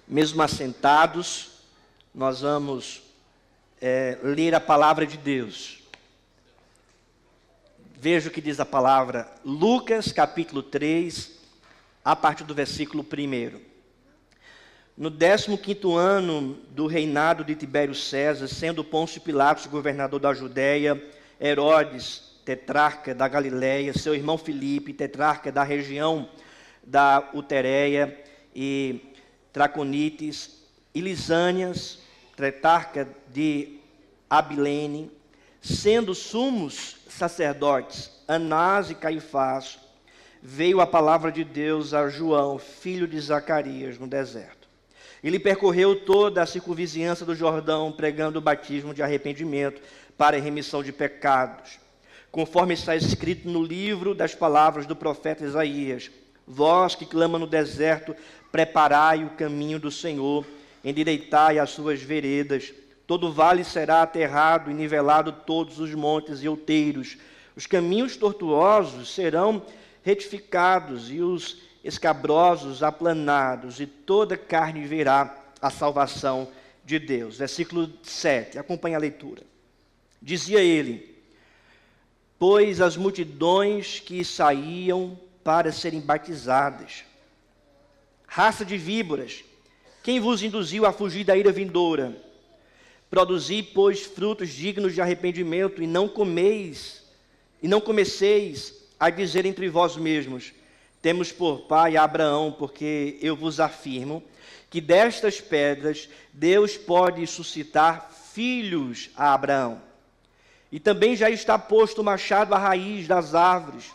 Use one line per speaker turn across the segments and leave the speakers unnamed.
Mesmo assentados, nós vamos ler a palavra de Deus. Veja o que diz a palavra, Lucas capítulo 3, a partir do versículo 1. No 15º ano do reinado de Tibério César, sendo Pôncio Pilatos governador da Judéia, Herodes, tetrarca da Galileia, seu irmão Filipe, tetrarca da região da Utereia e Traconites, e Lisânias, tetrarca de Abilene, sendo sumos sacerdotes Anás e Caifás, veio a palavra de Deus a João, filho de Zacarias, no deserto. Ele percorreu toda a circunvizinhança do Jordão, pregando o batismo de arrependimento para a remissão de pecados, conforme está escrito no livro das palavras do profeta Isaías: vós que clama no deserto, preparai o caminho do Senhor, endireitai as suas veredas. Todo vale será aterrado e nivelado todos os montes e outeiros. Os caminhos tortuosos serão retificados e os escabrosos aplanados, e toda carne verá a salvação de Deus. Versículo 7, acompanha a leitura. Dizia ele: pois as multidões que saíam para serem batizadas, raça de víboras, quem vos induziu a fugir da ira vindoura? Produzi, pois, frutos dignos de arrependimento, e não comeceis a dizer entre vós mesmos: temos por pai Abraão, porque eu vos afirmo que destas pedras Deus pode suscitar filhos a Abraão. E também já está posto o machado à raiz das árvores.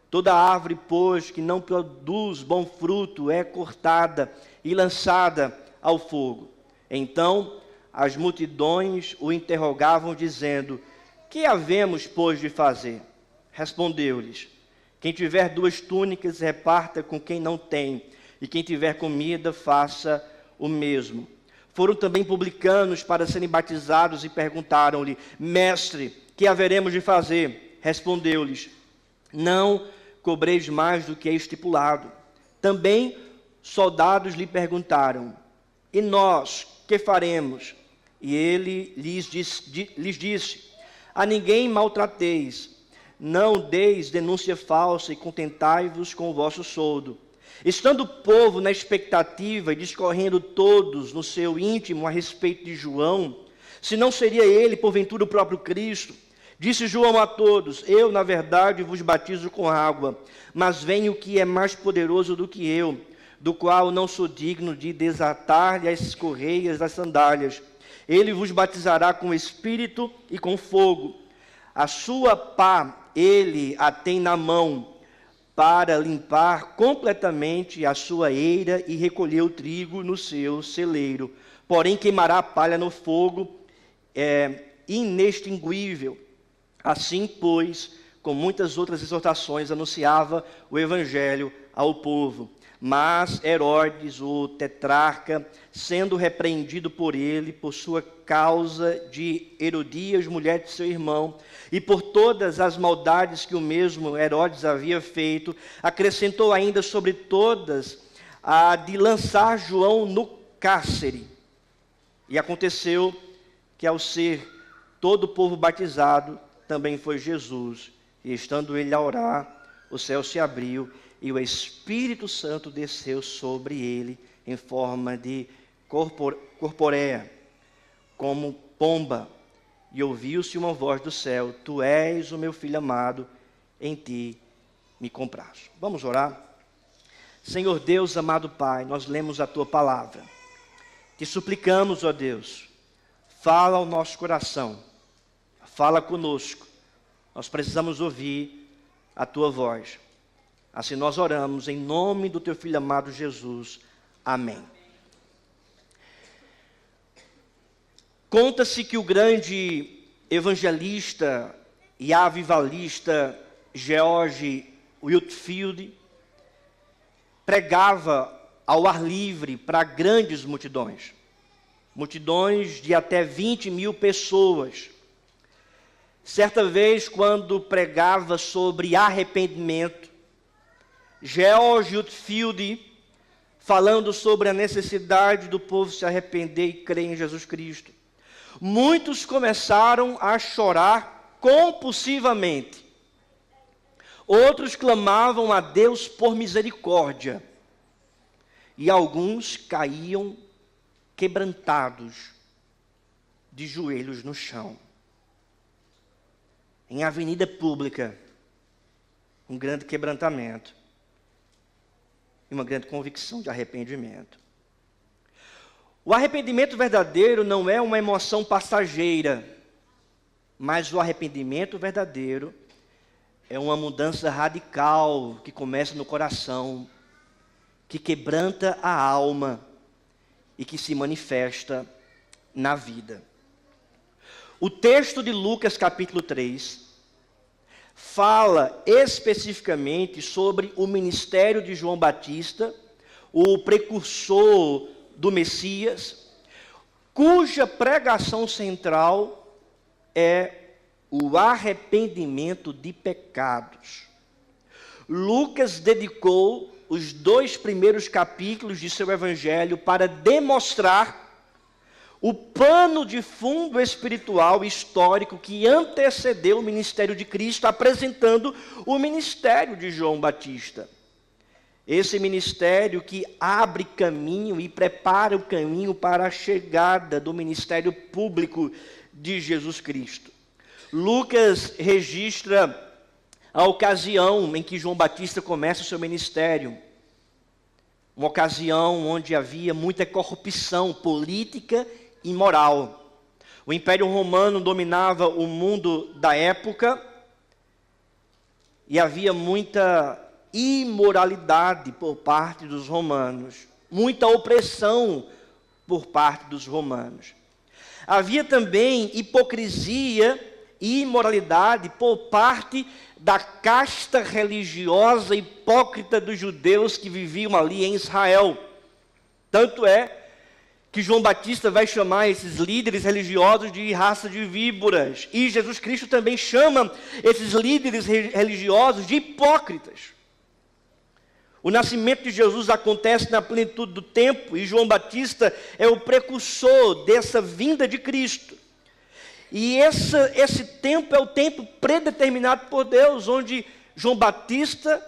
Toda árvore, pois, que não produz bom fruto é cortada e lançada ao fogo. Então as multidões o interrogavam, dizendo: que havemos, pois, de fazer? Respondeu-lhes: quem tiver 2 túnicas, reparta com quem não tem, e quem tiver comida, faça o mesmo. Foram também publicanos para serem batizados e perguntaram-lhe: mestre, que haveremos de fazer? Respondeu-lhes: não cobreis mais do que é estipulado. Também soldados lhe perguntaram: e nós, que faremos? E ele lhes disse: a ninguém maltrateis, não deis denúncia falsa, e contentai-vos com o vosso soldo. Estando o povo na expectativa e discorrendo todos no seu íntimo a respeito de João, se não seria ele, porventura, o próprio Cristo, disse João a todos: eu, na verdade, vos batizo com água, mas vem o que é mais poderoso do que eu, do qual não sou digno de desatar-lhe as correias das sandálias. Ele vos batizará com Espírito e com fogo. A sua pá ele a tem na mão, para limpar completamente a sua eira e recolher o trigo no seu celeiro. Porém queimará a palha no fogo inextinguível. Assim, pois, com muitas outras exortações, anunciava o evangelho ao povo. Mas Herodes, o tetrarca, sendo repreendido por ele, por sua causa de Herodias, mulher de seu irmão, e por todas as maldades que o mesmo Herodes havia feito, acrescentou ainda sobre todas a de lançar João no cárcere. E aconteceu que, ao ser todo o povo batizado, também foi Jesus. E estando ele a orar, o céu se abriu, e o Espírito Santo desceu sobre ele em forma de corpórea, como pomba, e ouviu-se uma voz do céu: tu és o meu filho amado, em ti me comprazo. Vamos orar? Senhor Deus, amado Pai, nós lemos a tua palavra, te suplicamos, ó Deus, fala ao nosso coração, fala conosco, nós precisamos ouvir a tua voz. Assim nós oramos em nome do teu Filho amado Jesus. Amém. Conta-se que o grande evangelista e avivalista George Whitefield pregava ao ar livre para grandes multidões. Multidões de até 20.000 pessoas. Certa vez, quando pregava sobre arrependimento, George Whitefield falando sobre a necessidade do povo se arrepender e crer em Jesus Cristo. Muitos começaram a chorar compulsivamente. Outros clamavam a Deus por misericórdia. E alguns caíam quebrantados, de joelhos no chão. Em avenida pública, um grande quebrantamento e uma grande convicção de arrependimento. O arrependimento verdadeiro não é uma emoção passageira, mas o arrependimento verdadeiro é uma mudança radical que começa no coração, que quebranta a alma e que se manifesta na vida. O texto de Lucas capítulo 3 fala especificamente sobre o ministério de João Batista, o precursor do Messias, cuja pregação central é o arrependimento de pecados. Lucas dedicou os 2 primeiros capítulos de seu evangelho para demonstrar o pano de fundo espiritual e histórico que antecedeu o ministério de Cristo, apresentando o ministério de João Batista. Esse ministério que abre caminho e prepara o caminho para a chegada do ministério público de Jesus Cristo. Lucas registra a ocasião em que João Batista começa o seu ministério. Uma ocasião onde havia muita corrupção política e moral. O Império Romano dominava o mundo da época e havia muita imoralidade por parte dos romanos, muita opressão por parte dos romanos. Havia também hipocrisia e imoralidade por parte da casta religiosa hipócrita dos judeus que viviam ali em Israel. Tanto é que João Batista vai chamar esses líderes religiosos de raça de víboras. E Jesus Cristo também chama esses líderes religiosos de hipócritas. O nascimento de Jesus acontece na plenitude do tempo e João Batista é o precursor dessa vinda de Cristo. E esse tempo é o tempo predeterminado por Deus, onde João Batista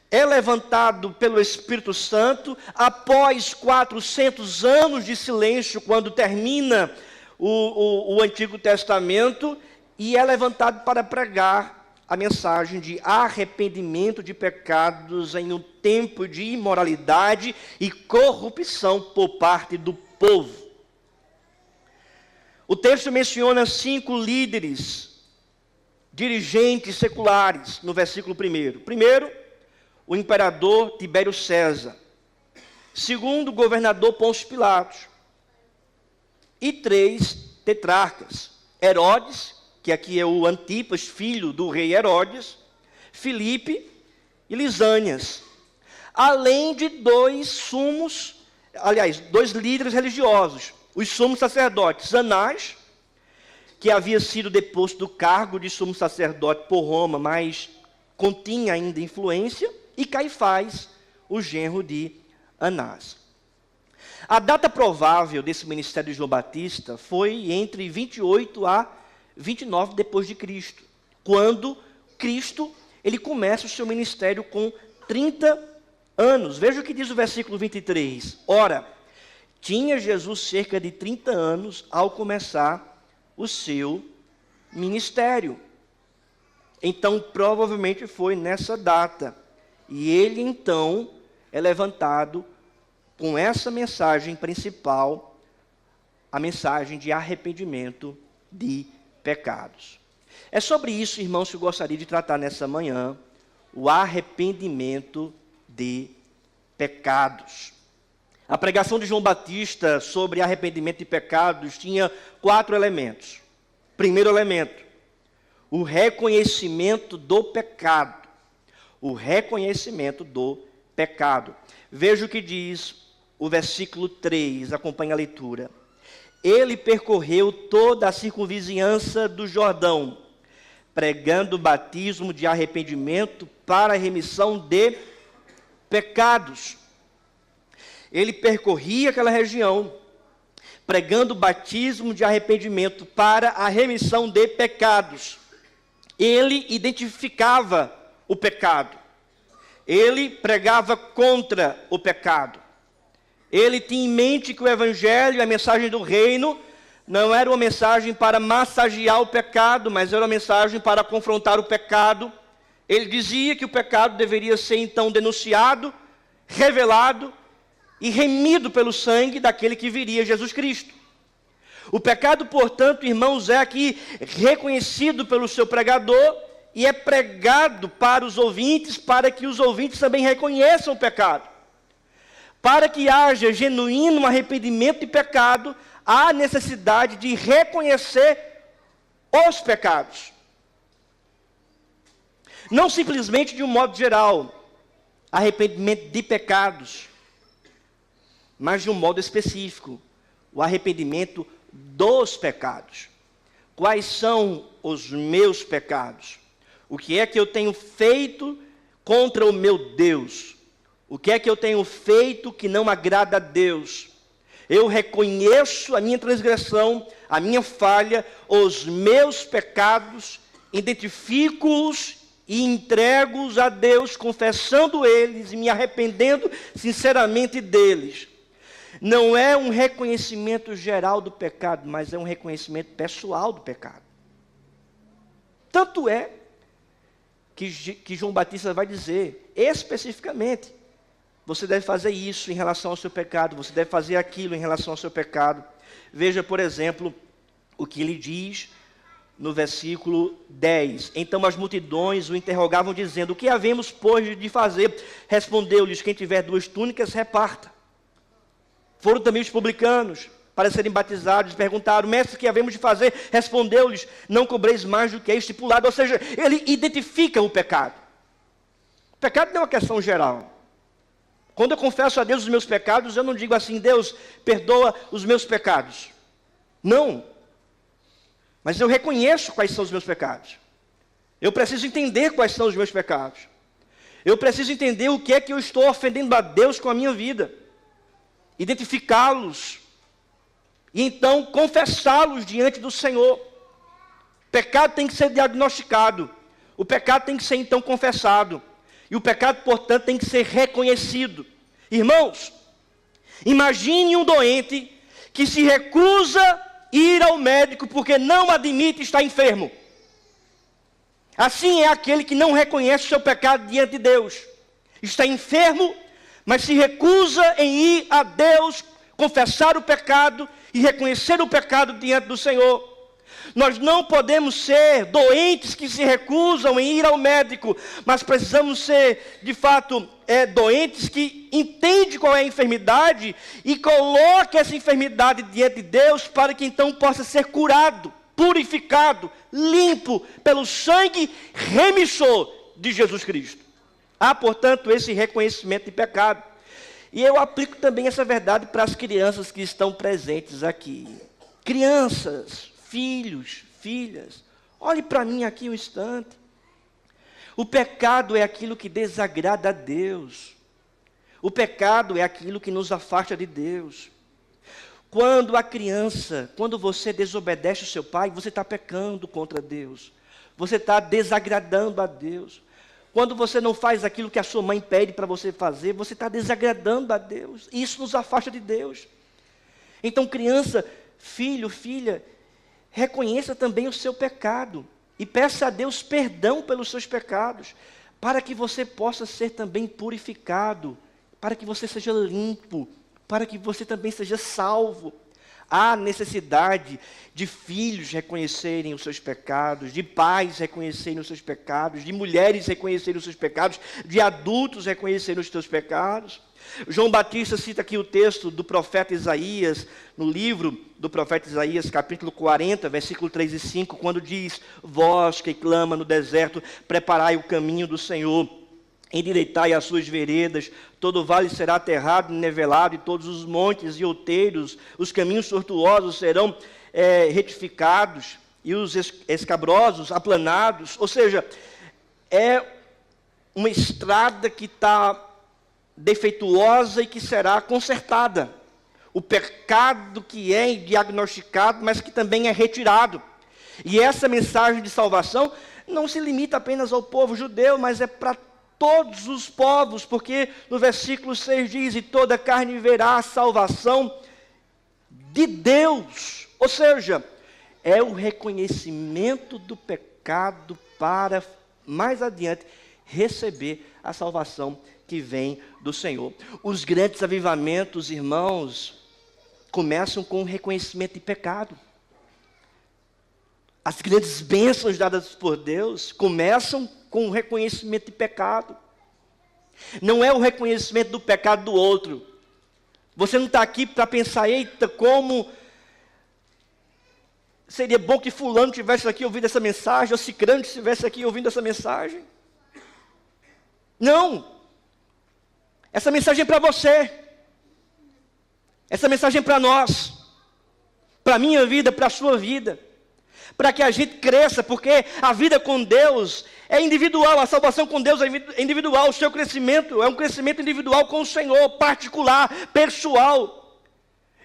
é levantado pelo Espírito Santo após 400 anos de silêncio, quando termina o Antigo Testamento, e é levantado para pregar a mensagem de arrependimento de pecados em um tempo de imoralidade e corrupção por parte do povo. O texto menciona 5 líderes, dirigentes seculares, no versículo 1. Primeiro, o imperador Tibério César. Segundo, o governador Pôncio Pilatos. E 3 tetrarcas: Herodes, que aqui é o Antipas, filho do rei Herodes, Filipe e Lisânias. Além de 2 líderes religiosos, os sumos sacerdotes, Anás, que havia sido deposto do cargo de sumo sacerdote por Roma, mas continha ainda influência, e Caifás, o genro de Anás. A data provável desse ministério de João Batista foi entre 28 a 29 depois de Cristo, quando Cristo ele começa o seu ministério com 30 anos. Veja o que diz o versículo 23. Ora, tinha Jesus cerca de 30 anos ao começar o seu ministério. Então, provavelmente foi nessa data. E ele, então, é levantado com essa mensagem principal, a mensagem de arrependimento de pecados. É sobre isso, irmãos, que eu gostaria de tratar nessa manhã, o arrependimento de pecados. A pregação de João Batista sobre arrependimento de pecados tinha 4 elementos. Primeiro elemento, o reconhecimento do pecado. O reconhecimento do pecado. Veja o que diz o versículo 3, acompanhe a leitura. Ele percorreu toda a circunvizinhança do Jordão, pregando o batismo de arrependimento para a remissão de pecados. ele percorria aquela região, pregando o batismo de arrependimento para a remissão de pecados. Ele identificava o pecado. Ele pregava contra o pecado. Ele tinha em mente que o evangelho, a mensagem do reino, não era uma mensagem para massagear o pecado, mas era uma mensagem para confrontar o pecado. Ele dizia que o pecado deveria ser então denunciado, revelado e remido pelo sangue daquele que viria, Jesus Cristo. O pecado, portanto, irmãos, é aqui reconhecido pelo seu pregador e é pregado para os ouvintes, para que os ouvintes também reconheçam o pecado. Para que haja genuíno arrependimento de pecado, há necessidade de reconhecer os pecados. Não simplesmente de um modo geral, arrependimento de pecados, mas de um modo específico, o arrependimento dos pecados. Quais são os meus pecados? O que é que eu tenho feito contra o meu Deus? O que é que eu tenho feito que não agrada a Deus? Eu reconheço a minha transgressão, a minha falha, os meus pecados, identifico-os e entrego-os a Deus, confessando eles e me arrependendo sinceramente deles. Não é um reconhecimento geral do pecado, mas é um reconhecimento pessoal do pecado. Tanto é que João Batista vai dizer, especificamente, você deve fazer isso em relação ao seu pecado, você deve fazer aquilo em relação ao seu pecado. Veja, por exemplo, o que ele diz no versículo 10. Então as multidões o interrogavam, dizendo, o que havemos, pois, de fazer? Respondeu-lhes, quem tiver 2 túnicas, reparta. Foram também os publicanos para serem batizados, perguntaram, mestre, o que havemos de fazer? Respondeu-lhes, não cobreis mais do que é estipulado. Ou seja, ele identifica o pecado. O pecado não é uma questão geral. Quando eu confesso a Deus os meus pecados, eu não digo assim, Deus, perdoa os meus pecados. Não. Mas eu reconheço quais são os meus pecados. Eu preciso entender quais são os meus pecados. Eu preciso entender o que é que eu estou ofendendo a Deus com a minha vida. Identificá-los. E então confessá-los diante do Senhor. O pecado tem que ser diagnosticado. O pecado tem que ser então confessado. E o pecado, portanto, tem que ser reconhecido. Irmãos, imagine um doente que se recusa ir ao médico porque não admite estar enfermo. Assim é aquele que não reconhece o seu pecado diante de Deus. Está enfermo, mas se recusa em ir a Deus, confessar o pecado e reconhecer o pecado diante do Senhor. Nós não podemos ser doentes que se recusam em ir ao médico, mas precisamos ser, de fato, doentes que entendem qual é a enfermidade e coloquem essa enfermidade diante de Deus para que então possa ser curado, purificado, limpo pelo sangue remissor de Jesus Cristo. Há, portanto, esse reconhecimento de pecado. E eu aplico também essa verdade para as crianças que estão presentes aqui. Crianças, filhos, filhas, olhe para mim aqui um instante. O pecado é aquilo que desagrada a Deus. O pecado é aquilo que nos afasta de Deus. Quando a criança, quando você desobedece o seu pai, você está pecando contra Deus. Você está desagradando a Deus. Quando você não faz aquilo que a sua mãe pede para você fazer, você está desagradando a Deus. E isso nos afasta de Deus. Então, criança, filho, filha, reconheça também o seu pecado. E peça a Deus perdão pelos seus pecados. Para que você possa ser também purificado. Para que você seja limpo. Para que você também seja salvo. Há necessidade de filhos reconhecerem os seus pecados, de pais reconhecerem os seus pecados, de mulheres reconhecerem os seus pecados, de adultos reconhecerem os seus pecados. João Batista cita aqui o texto do profeta Isaías, no livro do profeta Isaías, capítulo 40, versículo 3 e 5, quando diz, vós que clama no deserto, preparai o caminho do Senhor, endireitai as suas veredas, todo vale será aterrado e nivelado, e todos os montes e outeiros, os caminhos tortuosos serão retificados, e os escabrosos aplanados. Ou seja, é uma estrada que está defeituosa e que será consertada. O pecado que é diagnosticado, mas que também é retirado. E essa mensagem de salvação não se limita apenas ao povo judeu, mas é para todos os povos, porque no versículo 6 diz: e toda carne verá a salvação de Deus. Ou seja, é o reconhecimento do pecado para, mais adiante, receber a salvação que vem do Senhor. Os grandes avivamentos, irmãos, começam com o reconhecimento de pecado. As grandes bênçãos dadas por Deus começam com o reconhecimento de pecado. Não é o reconhecimento do pecado do outro. Você não está aqui para pensar: eita, como seria bom que fulano estivesse aqui ouvindo essa mensagem, ou cicrano estivesse aqui ouvindo essa mensagem. Não. Essa mensagem é para você. Essa mensagem é para nós. Para a minha vida, para a sua vida. Para que a gente cresça, porque a vida com Deus é individual, a salvação com Deus é individual, o seu crescimento é um crescimento individual com o Senhor, particular, pessoal.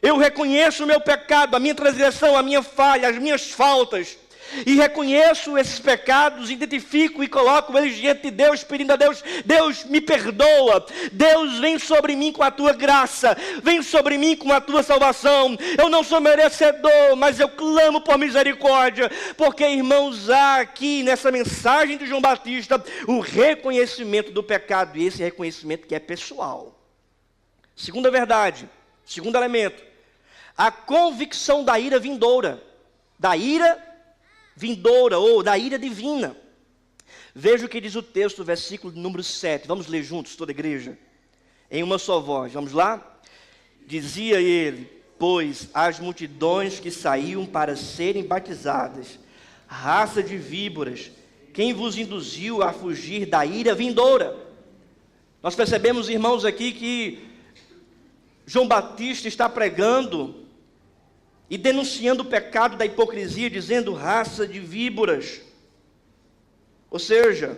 Eu reconheço o meu pecado, a minha transgressão, a minha falha, as minhas faltas, e reconheço esses pecados, identifico e coloco eles diante de Deus, pedindo a Deus: Deus me perdoa, Deus vem sobre mim com a tua graça, vem sobre mim com a tua salvação. Eu não sou merecedor, mas eu clamo por misericórdia, porque, irmãos, há aqui nessa mensagem de João Batista o reconhecimento do pecado, e esse reconhecimento que é pessoal. Segunda verdade, segundo elemento, a convicção da ira vindoura, ou da ira divina. Veja o que diz o texto, versículo número 7. Vamos ler juntos, toda a igreja, em uma só voz. Vamos lá? Dizia ele: pois as multidões que saíam para serem batizadas, raça de víboras, quem vos induziu a fugir da ira vindoura? Nós percebemos, irmãos, aqui que João Batista está pregando e denunciando o pecado da hipocrisia, dizendo: raça de víboras. Ou seja,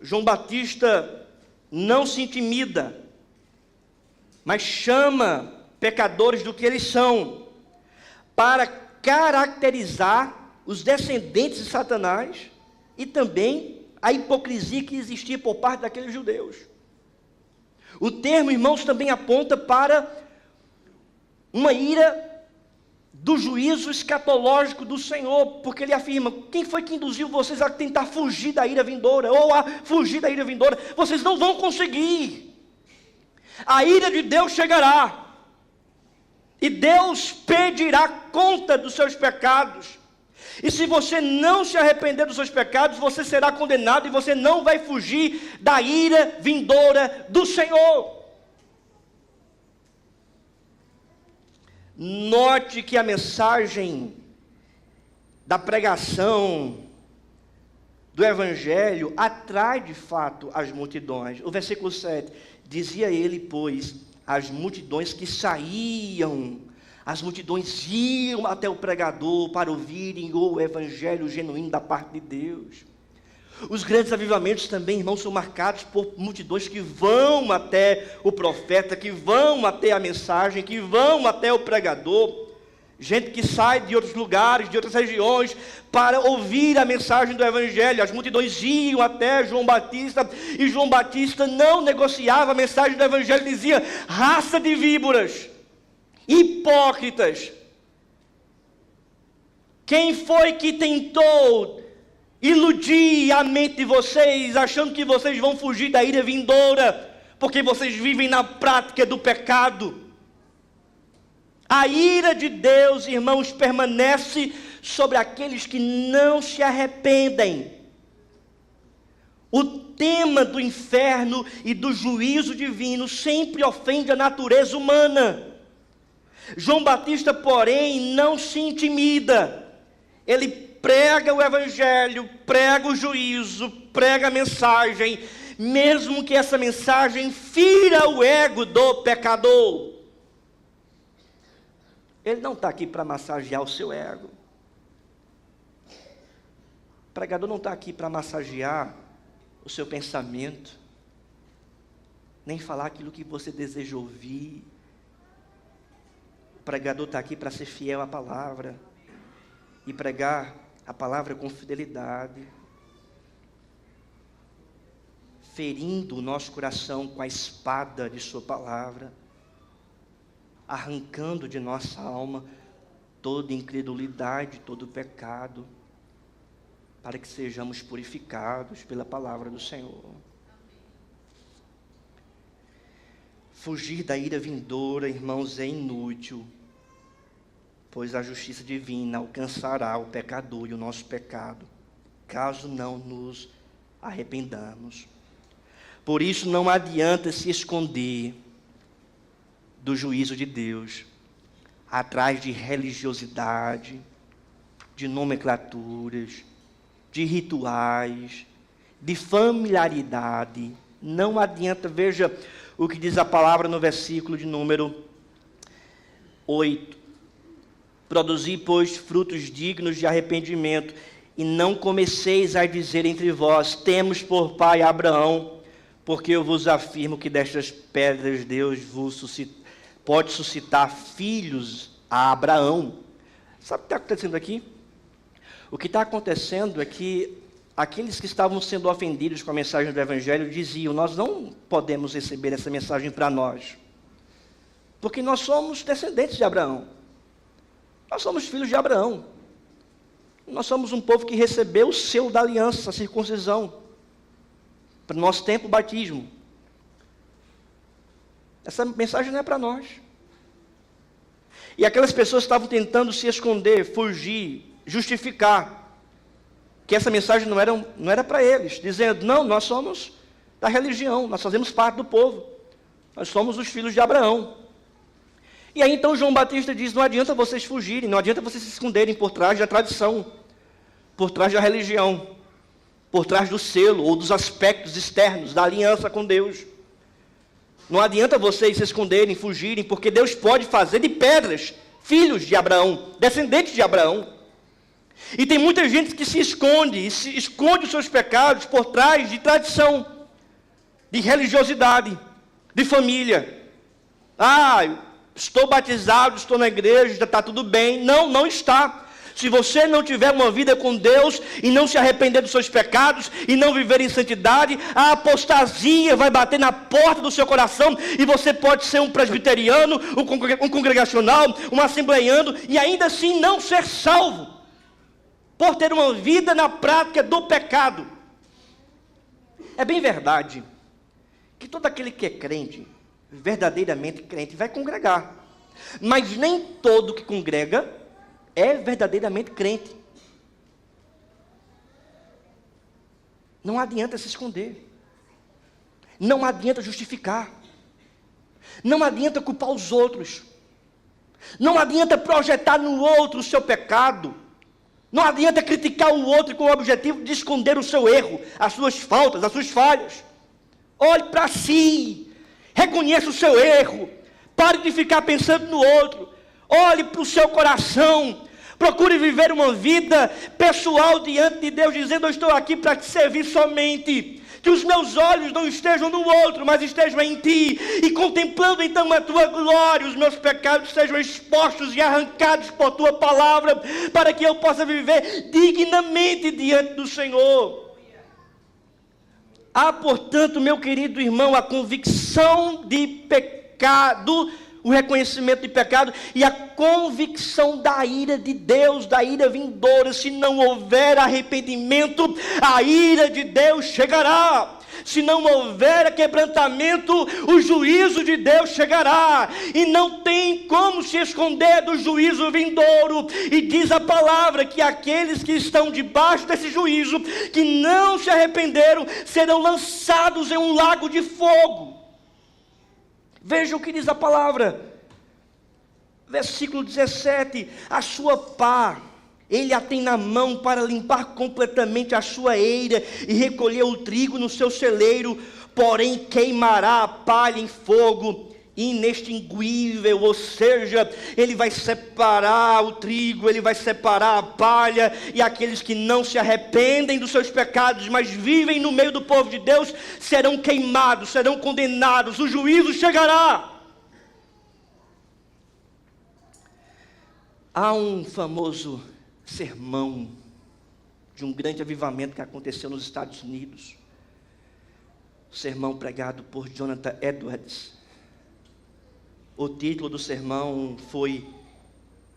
João Batista não se intimida, mas chama pecadores do que eles são, para caracterizar os descendentes de Satanás e também a hipocrisia que existia por parte daqueles judeus. O termo, irmãos, também aponta para uma ira do juízo escatológico do Senhor, porque ele afirma: quem foi que induziu vocês a tentar fugir da ira vindoura, ou a fugir da ira vindoura? Vocês não vão conseguir. A ira de Deus chegará, e Deus pedirá conta dos seus pecados, e se você não se arrepender dos seus pecados, você será condenado, e você não vai fugir da ira vindoura do Senhor. Note que a mensagem da pregação do Evangelho atrai de fato as multidões. O versículo 7, dizia ele, pois, as multidões que saíam, as multidões iam até o pregador para ouvirem o Evangelho genuíno da parte de Deus. Os grandes avivamentos também, irmãos, são marcados por multidões que vão até o profeta, que vão até a mensagem, que vão até o pregador. Gente que sai de outros lugares, de outras regiões, para ouvir a mensagem do Evangelho. As multidões iam até João Batista, e João Batista não negociava a mensagem do Evangelho, dizia: raça de víboras, hipócritas, quem foi que tentou iludir a mente de vocês, achando que vocês vão fugir da ira vindoura, porque vocês vivem na prática do pecado? A ira de Deus, irmãos, permanece sobre aqueles que não se arrependem. O tema do inferno e do juízo divino sempre ofende a natureza humana. João Batista, porém, não se intimida. Ele prega o Evangelho, prega o juízo, prega a mensagem, mesmo que essa mensagem fira o ego do pecador. Ele não está aqui para massagear o seu ego. O pregador não está aqui para massagear o seu pensamento. nem falar aquilo que você deseja ouvir. O pregador está aqui para ser fiel à palavra e pregar a palavra com fidelidade, ferindo o nosso coração com a espada de sua palavra, arrancando de nossa alma toda incredulidade, todo pecado, para que sejamos purificados pela palavra do Senhor. Fugir da ira vindoura, irmãos, é inútil, pois a justiça divina alcançará o pecador e o nosso pecado, caso não nos arrependamos. Por isso não adianta se esconder do juízo de Deus, atrás de religiosidade, de nomenclaturas, de rituais, de familiaridade. Não adianta. Veja o que diz a palavra no versículo de número 8. Produzi, pois, frutos dignos de arrependimento, e não comeceis a dizer entre vós, temos por pai Abraão, porque eu vos afirmo que destas pedras Deus pode suscitar filhos a Abraão. Sabe o que está acontecendo aqui? O que está acontecendo é que aqueles que estavam sendo ofendidos com a mensagem do Evangelho diziam, nós não podemos receber essa mensagem para nós, porque nós somos descendentes de Abraão, nós somos filhos de Abraão, nós somos um povo que recebeu o selo da aliança, a circuncisão, para o nosso tempo, o batismo. Essa mensagem não é para nós. E aquelas pessoas estavam tentando se esconder, fugir, justificar que essa mensagem não era para eles, dizendo, não, nós somos da religião, nós fazemos parte do povo, nós somos os filhos de Abraão. E aí então João Batista diz, não adianta vocês fugirem, não adianta vocês se esconderem por trás da tradição, por trás da religião, por trás do selo ou dos aspectos externos da aliança com Deus. Não adianta vocês se esconderem, fugirem, porque Deus pode fazer de pedras filhos de Abraão, descendentes de Abraão. E tem muita gente que se esconde os seus pecados por trás de tradição, de religiosidade, de família. Estou batizado, estou na igreja, está tudo bem. Não, não está. Se você não tiver uma vida com Deus e não se arrepender dos seus pecados e não viver em santidade, a apostasia vai bater na porta do seu coração e você pode ser um presbiteriano, um congregacional, um assembleiano e ainda assim não ser salvo, por ter uma vida na prática do pecado. É bem verdade que todo aquele que é crente, verdadeiramente crente, vai congregar, mas nem todo que congrega é verdadeiramente crente. Não adianta se esconder, não adianta justificar, não adianta culpar os outros, não adianta projetar no outro o seu pecado, não adianta criticar o outro com o objetivo de esconder o seu erro, as suas faltas, as suas falhas. Olhe para si, reconheça o seu erro, pare de ficar pensando no outro, olhe para o seu coração, procure viver uma vida pessoal diante de Deus, dizendo, eu estou aqui para te servir somente. Que os meus olhos não estejam no outro, mas estejam em ti. E contemplando então a tua glória, os meus pecados sejam expostos e arrancados por tua palavra, para que eu possa viver dignamente diante do Senhor. Há, portanto, meu querido irmão, a convicção de pecado, o reconhecimento de pecado e a convicção da ira de Deus, da ira vindoura. Se não houver arrependimento, a ira de Deus chegará. Se não houver quebrantamento, o juízo de Deus chegará. E não tem como se esconder do juízo vindouro. E diz a palavra que aqueles que estão debaixo desse juízo, que não se arrependeram, serão lançados em um lago de fogo. Veja o que diz a palavra, versículo 17, a sua pá, ele a tem na mão para limpar completamente a sua eira e recolher o trigo no seu celeiro, porém queimará a palha em fogo inextinguível, ou seja, ele vai separar o trigo, ele vai separar a palha, e aqueles que não se arrependem dos seus pecados, mas vivem no meio do povo de Deus, serão queimados, serão condenados, o juízo chegará. Há um famoso sermão de um grande avivamento que aconteceu nos Estados Unidos, sermão pregado por Jonathan Edwards. O título do sermão foi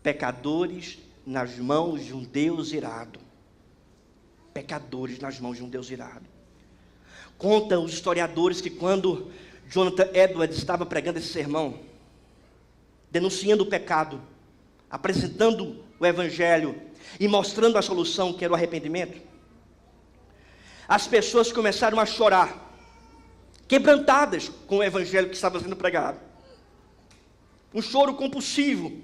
Pecadores nas mãos de um Deus irado. Pecadores nas mãos de um Deus irado. Conta os historiadores que quando Jonathan Edwards estava pregando esse sermão, denunciando o pecado, apresentando o evangelho e mostrando a solução, que era o arrependimento, as pessoas começaram a chorar, quebrantadas com o evangelho que estava sendo pregado. Um choro compulsivo.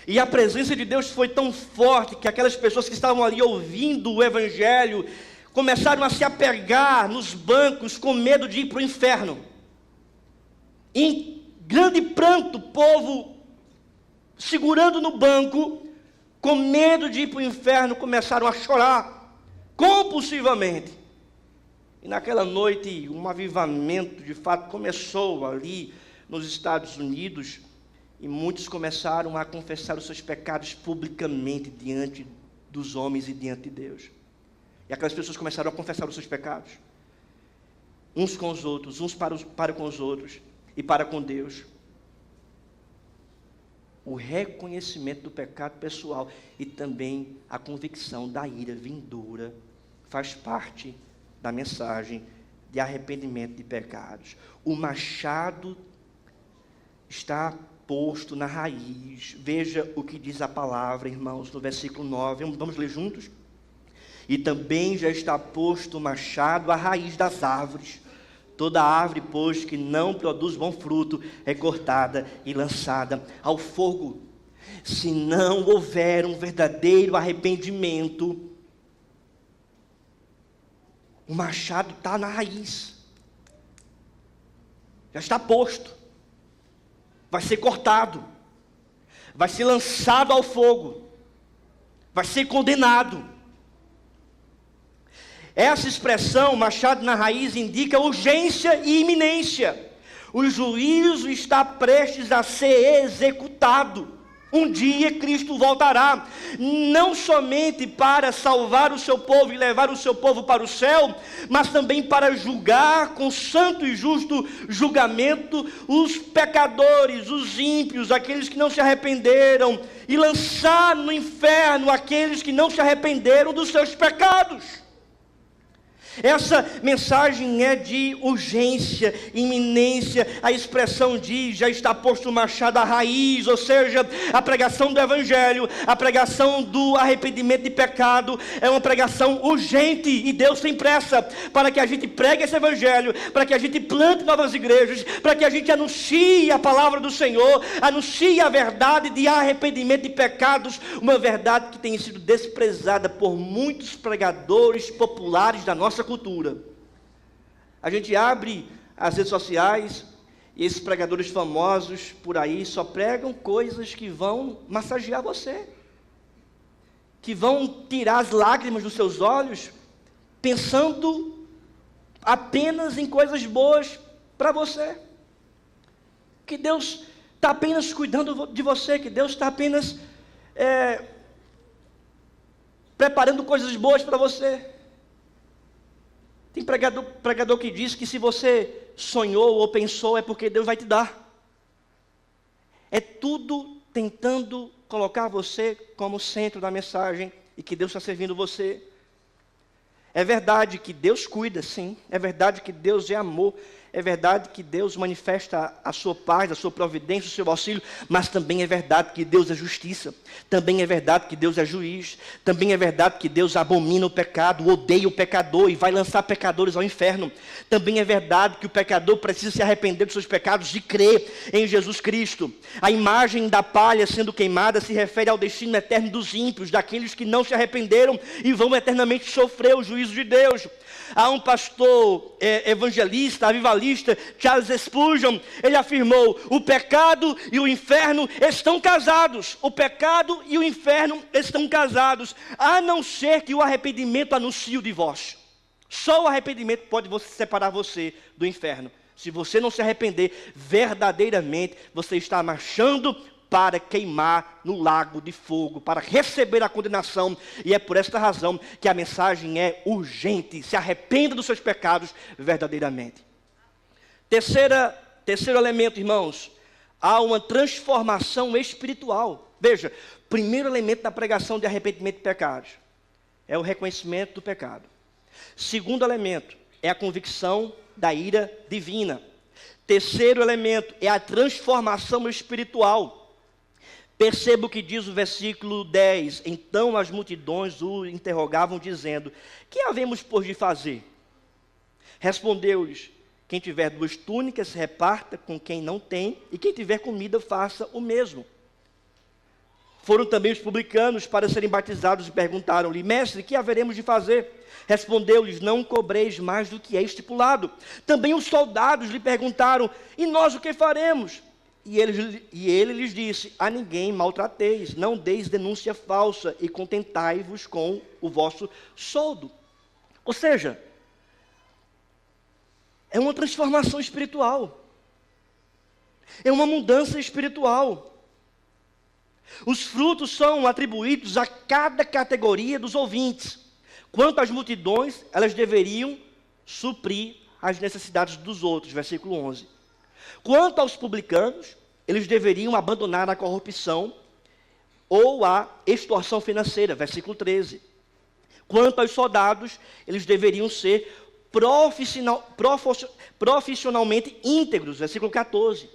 E a presença de Deus foi tão forte que aquelas pessoas que estavam ali ouvindo o evangelho começaram a se apegar nos bancos com medo de ir para o inferno. Em grande pranto, o povo segurando no banco, com medo de ir para o inferno, começaram a chorar compulsivamente. E naquela noite, um avivamento de fato começou ali nos Estados Unidos, e muitos começaram a confessar os seus pecados publicamente diante dos homens e diante de Deus. E aquelas pessoas começaram a confessar os seus pecados, uns com os outros, uns para com os outros e para com Deus. O reconhecimento do pecado pessoal e também a convicção da ira vindoura faz parte da mensagem de arrependimento de pecados. O machado está posto na raiz. Veja o que diz a palavra, irmãos, no versículo 9. Vamos ler juntos? E também já está posto o machado à raiz das árvores. Toda árvore, pois, que não produz bom fruto, é cortada e lançada ao fogo. Se não houver um verdadeiro arrependimento, o machado está na raiz. Já está posto. Vai ser cortado, vai ser lançado ao fogo, vai ser condenado. Essa expressão, machado na raiz, indica urgência e iminência. O juízo está prestes a ser executado. Um dia Cristo voltará, não somente para salvar o seu povo e levar o seu povo para o céu, mas também para julgar com santo e justo julgamento os pecadores, os ímpios, aqueles que não se arrependeram, e lançar no inferno aqueles que não se arrependeram dos seus pecados. Essa mensagem é de urgência, iminência. A expressão diz, já está posto o machado à raiz, ou seja, a pregação do evangelho, a pregação do arrependimento de pecado, é uma pregação urgente, e Deus tem pressa para que a gente pregue esse evangelho, para que a gente plante novas igrejas, para que a gente anuncie a palavra do Senhor, anuncie a verdade de arrependimento de pecados, uma verdade que tem sido desprezada por muitos pregadores populares da nossa cultura. A gente abre as redes sociais e esses pregadores famosos por aí só pregam coisas que vão massagear você, que vão tirar as lágrimas dos seus olhos, pensando apenas em coisas boas para você, que Deus está apenas cuidando de você, que Deus está apenas preparando coisas boas para você. Tem pregador que diz que se você sonhou ou pensou é porque Deus vai te dar. É tudo tentando colocar você como centro da mensagem e que Deus está servindo você. É verdade que Deus cuida, sim. É verdade que Deus é amor. É verdade que Deus manifesta a sua paz, a sua providência, o seu auxílio, mas também é verdade que Deus é justiça, também é verdade que Deus é juiz, também é verdade que Deus abomina o pecado, odeia o pecador e vai lançar pecadores ao inferno. Também é verdade que o pecador precisa se arrepender dos seus pecados e crer em Jesus Cristo. A imagem da palha sendo queimada se refere ao destino eterno dos ímpios, daqueles que não se arrependeram e vão eternamente sofrer o juízo de Deus. Há um pastor evangelista, avivalista, espiritualista Charles Spurgeon, ele afirmou: o pecado e o inferno estão casados. O pecado e o inferno estão casados, a não ser que o arrependimento anuncie o divórcio. Só o arrependimento pode separar você do inferno. Se você não se arrepender verdadeiramente, você está marchando para queimar no lago de fogo, para receber a condenação. E é por esta razão que a mensagem é urgente: se arrependa dos seus pecados verdadeiramente. Terceiro elemento, irmãos, há uma transformação espiritual. Veja, primeiro elemento da pregação de arrependimento de pecados é o reconhecimento do pecado. Segundo elemento é a convicção da ira divina. Terceiro elemento é a transformação espiritual. Perceba o que diz o versículo 10. Então as multidões o interrogavam, dizendo: que havemos, pois, de fazer? Respondeu-lhes: quem tiver 2 túnicas, reparta com quem não tem, e quem tiver comida, faça o mesmo. Foram também os publicanos para serem batizados e perguntaram-lhe: mestre, que haveremos de fazer? Respondeu-lhes: não cobreis mais do que é estipulado. Também os soldados lhe perguntaram: e nós o que faremos? E ele lhes disse: a ninguém maltrateis, não deis denúncia falsa, e contentai-vos com o vosso soldo. Ou seja, é uma transformação espiritual. É uma mudança espiritual. Os frutos são atribuídos a cada categoria dos ouvintes. Quanto às multidões, elas deveriam suprir as necessidades dos outros. Versículo 11. Quanto aos publicanos, eles deveriam abandonar a corrupção ou a extorsão financeira. Versículo 13. Quanto aos soldados, eles deveriam ser profissionalmente íntegros. Versículo 14.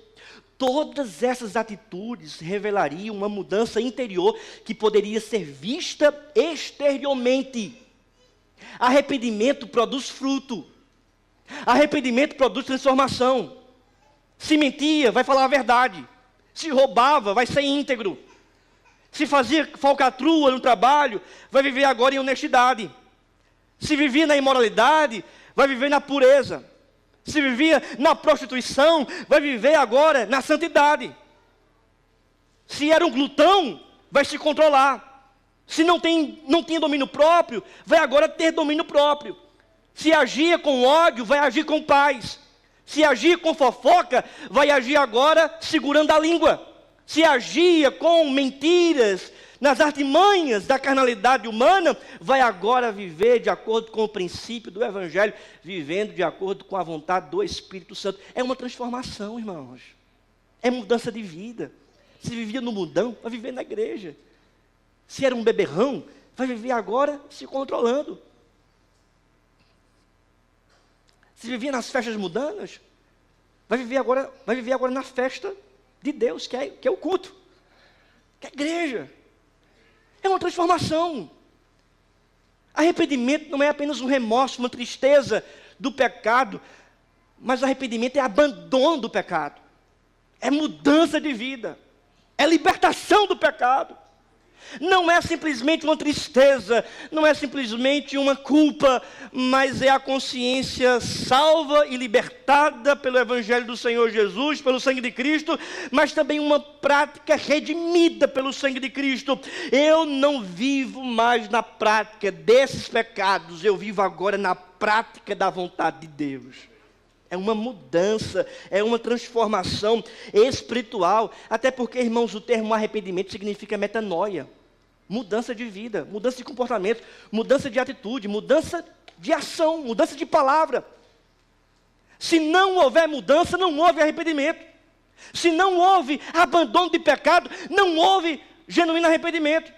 Todas essas atitudes revelariam uma mudança interior que poderia ser vista exteriormente. Arrependimento produz fruto. Arrependimento produz transformação. Se mentia, vai falar a verdade. Se roubava, vai ser íntegro. Se fazia falcatrua no trabalho, vai viver agora em honestidade. Se vivia na imoralidade, vai viver na pureza. Se vivia na prostituição, vai viver agora na santidade. Se era um glutão, vai se controlar. Se não tinha domínio próprio, vai agora ter domínio próprio. Se agia com ódio, vai agir com paz. Se agia com fofoca, vai agir agora segurando a língua. Se agia com mentiras, nas artimanhas da carnalidade humana, vai agora viver de acordo com o princípio do Evangelho, vivendo de acordo com a vontade do Espírito Santo. É uma transformação, irmãos. É mudança de vida. Se vivia no mundão, vai viver na igreja. Se era um beberrão, vai viver agora se controlando. Se vivia nas festas mundanas, vai viver agora na festa de Deus, que é o culto, que é a igreja. É uma transformação. Arrependimento não é apenas um remorso, uma tristeza do pecado, mas arrependimento é abandono do pecado, é mudança de vida, é libertação do pecado. Não é simplesmente uma tristeza, não é simplesmente uma culpa, mas é a consciência salva e libertada pelo Evangelho do Senhor Jesus, pelo sangue de Cristo, mas também uma prática redimida pelo sangue de Cristo. Eu não vivo mais na prática desses pecados, eu vivo agora na prática da vontade de Deus. É uma mudança, é uma transformação espiritual. Até porque, irmãos, o termo arrependimento significa metanoia. Mudança de vida, mudança de comportamento, mudança de atitude, mudança de ação, mudança de palavra. Se não houver mudança, não houve arrependimento. Se não houve abandono de pecado, não houve genuíno arrependimento.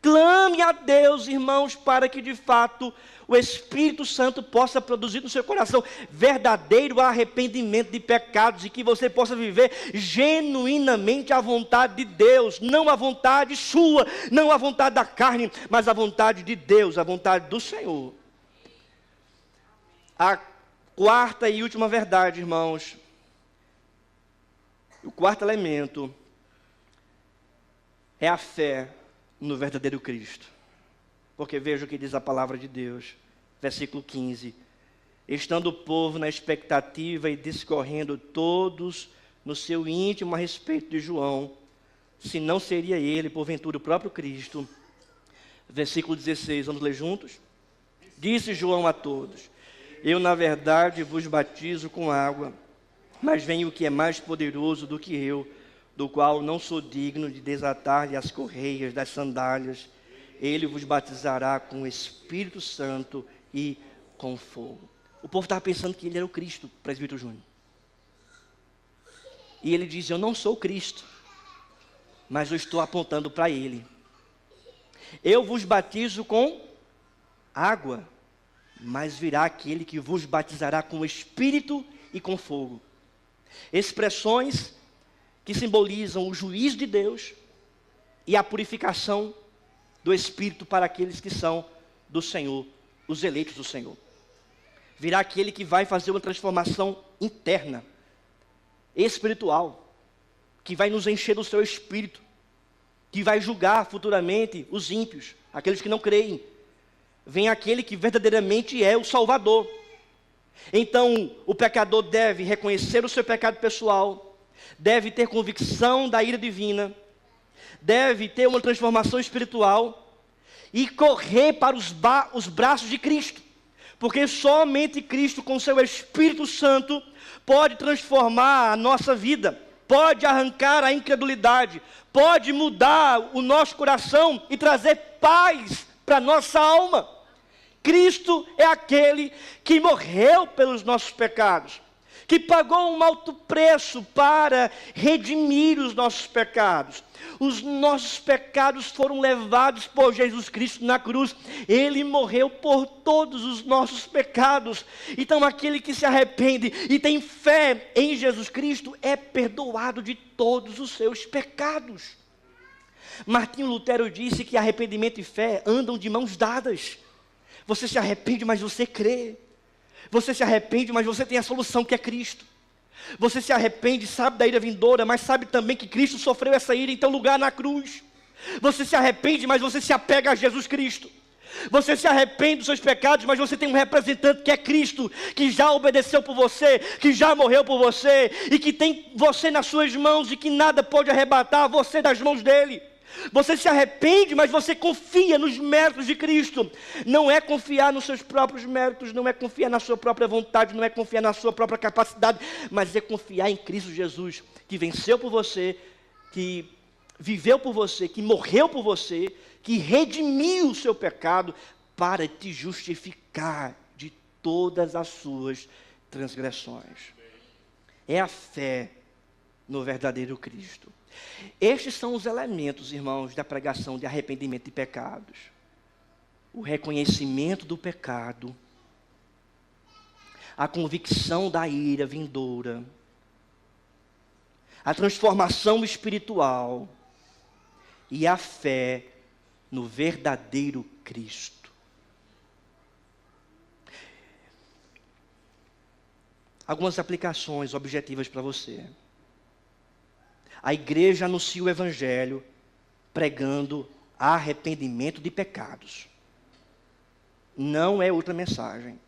Clame a Deus, irmãos, para que de fato o Espírito Santo possa produzir no seu coração verdadeiro arrependimento de pecados e que você possa viver genuinamente a vontade de Deus, não a vontade sua, não a vontade da carne, mas a vontade de Deus, a vontade do Senhor. A quarta e última verdade, irmãos, o quarto elemento é a fé no verdadeiro Cristo. Porque veja o que diz a palavra de Deus, versículo 15. estando o povo na expectativa e discorrendo todos no seu íntimo a respeito de João, se não seria ele, porventura, o próprio Cristo. Versículo 16, vamos ler juntos? Disse João a todos: eu, na verdade, vos batizo com água, mas vem o que é mais poderoso do que eu, do qual não sou digno de desatar-lhe as correias das sandálias. Ele vos batizará com o Espírito Santo e com fogo. O povo estava pensando que ele era o Cristo, presbítero Júnior. E ele diz: eu não sou o Cristo, mas eu estou apontando para ele. Eu vos batizo com água, mas virá aquele que vos batizará com o Espírito e com fogo. Expressões que simbolizam o juízo de Deus e a purificação do Espírito para aqueles que são do Senhor, os eleitos do Senhor. Virá aquele que vai fazer uma transformação interna, espiritual, que vai nos encher do seu Espírito, que vai julgar futuramente os ímpios, aqueles que não creem. Vem aquele que verdadeiramente é o Salvador. Então, o pecador deve reconhecer o seu pecado pessoal, deve ter convicção da ira divina, deve ter uma transformação espiritual e correr para os braços de Cristo. Porque somente Cristo, com seu Espírito Santo, pode transformar a nossa vida, pode arrancar a incredulidade, pode mudar o nosso coração e trazer paz para a nossa alma. Cristo é aquele que morreu pelos nossos pecados, que pagou um alto preço para redimir os nossos pecados. Os nossos pecados foram levados por Jesus Cristo na cruz. Ele morreu por todos os nossos pecados. Então aquele que se arrepende e tem fé em Jesus Cristo é perdoado de todos os seus pecados. Martinho Lutero disse que arrependimento e fé andam de mãos dadas. Você se arrepende, mas você crê. Você se arrepende, mas você tem a solução que é Cristo. Você se arrepende, sabe da ira vindoura, mas sabe também que Cristo sofreu essa ira em teu lugar na cruz. Você se arrepende, mas você se apega a Jesus Cristo. Você se arrepende dos seus pecados, mas você tem um representante que é Cristo, que já obedeceu por você, que já morreu por você, e que tem você nas suas mãos, e que nada pode arrebatar você das mãos dele. Você se arrepende, mas você confia nos méritos de Cristo. Não é confiar nos seus próprios méritos, não é confiar na sua própria vontade, não é confiar na sua própria capacidade, mas é confiar em Cristo Jesus, que venceu por você, que viveu por você, que morreu por você, que redimiu o seu pecado para te justificar de todas as suas transgressões. É a fé no verdadeiro Cristo. Estes são os elementos, irmãos, da pregação de arrependimento de pecados. O reconhecimento do pecado, a convicção da ira vindoura, a transformação espiritual e a fé no verdadeiro Cristo. Algumas aplicações objetivas para você. A igreja anuncia o Evangelho pregando arrependimento de pecados. Não é outra mensagem.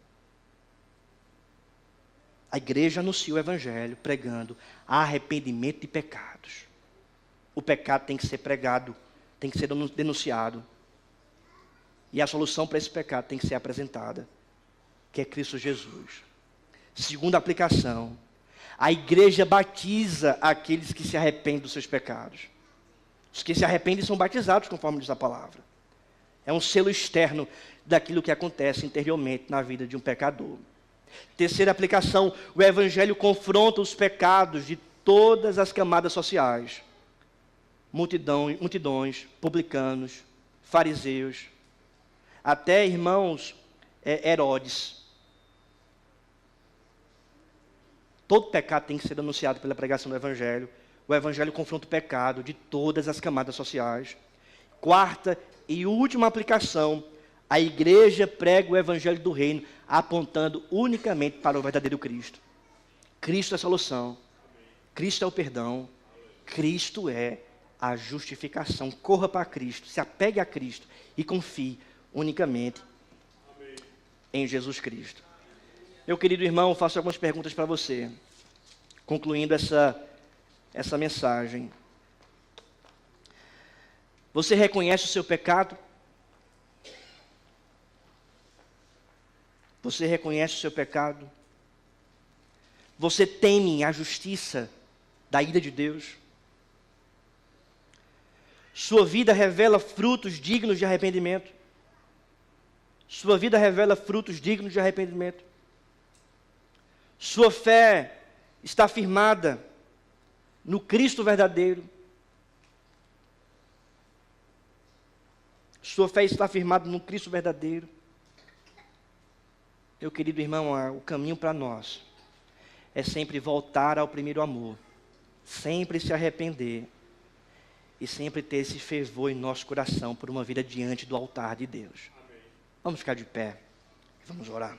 A igreja anuncia o Evangelho pregando arrependimento de pecados. O pecado tem que ser pregado, tem que ser denunciado. E a solução para esse pecado tem que ser apresentada, que é Cristo Jesus. Segunda aplicação. A igreja batiza aqueles que se arrependem dos seus pecados. Os que se arrependem são batizados, conforme diz a palavra. É um selo externo daquilo que acontece interiormente na vida de um pecador. Terceira aplicação, o evangelho confronta os pecados de todas as camadas sociais. Multidões, publicanos, fariseus, até irmãos Herodes. Todo pecado tem que ser denunciado pela pregação do Evangelho. O Evangelho confronta o pecado de todas as camadas sociais. Quarta e última aplicação, a igreja prega o Evangelho do Reino, apontando unicamente para o verdadeiro Cristo. Cristo é a solução. Cristo é o perdão. Cristo é a justificação. Corra para Cristo, se apegue a Cristo e confie unicamente em Jesus Cristo. Meu querido irmão, faço algumas perguntas para você, concluindo essa mensagem. Você reconhece o seu pecado? Você reconhece o seu pecado? Você teme a justiça da ira de Deus? Sua vida revela frutos dignos de arrependimento? Sua vida revela frutos dignos de arrependimento? Sua fé está firmada no Cristo verdadeiro? Sua fé está firmada no Cristo verdadeiro? Meu querido irmão, o caminho para nós é sempre voltar ao primeiro amor, sempre se arrepender e sempre ter esse fervor em nosso coração por uma vida diante do altar de Deus. Amém. Vamos ficar de pé, vamos orar.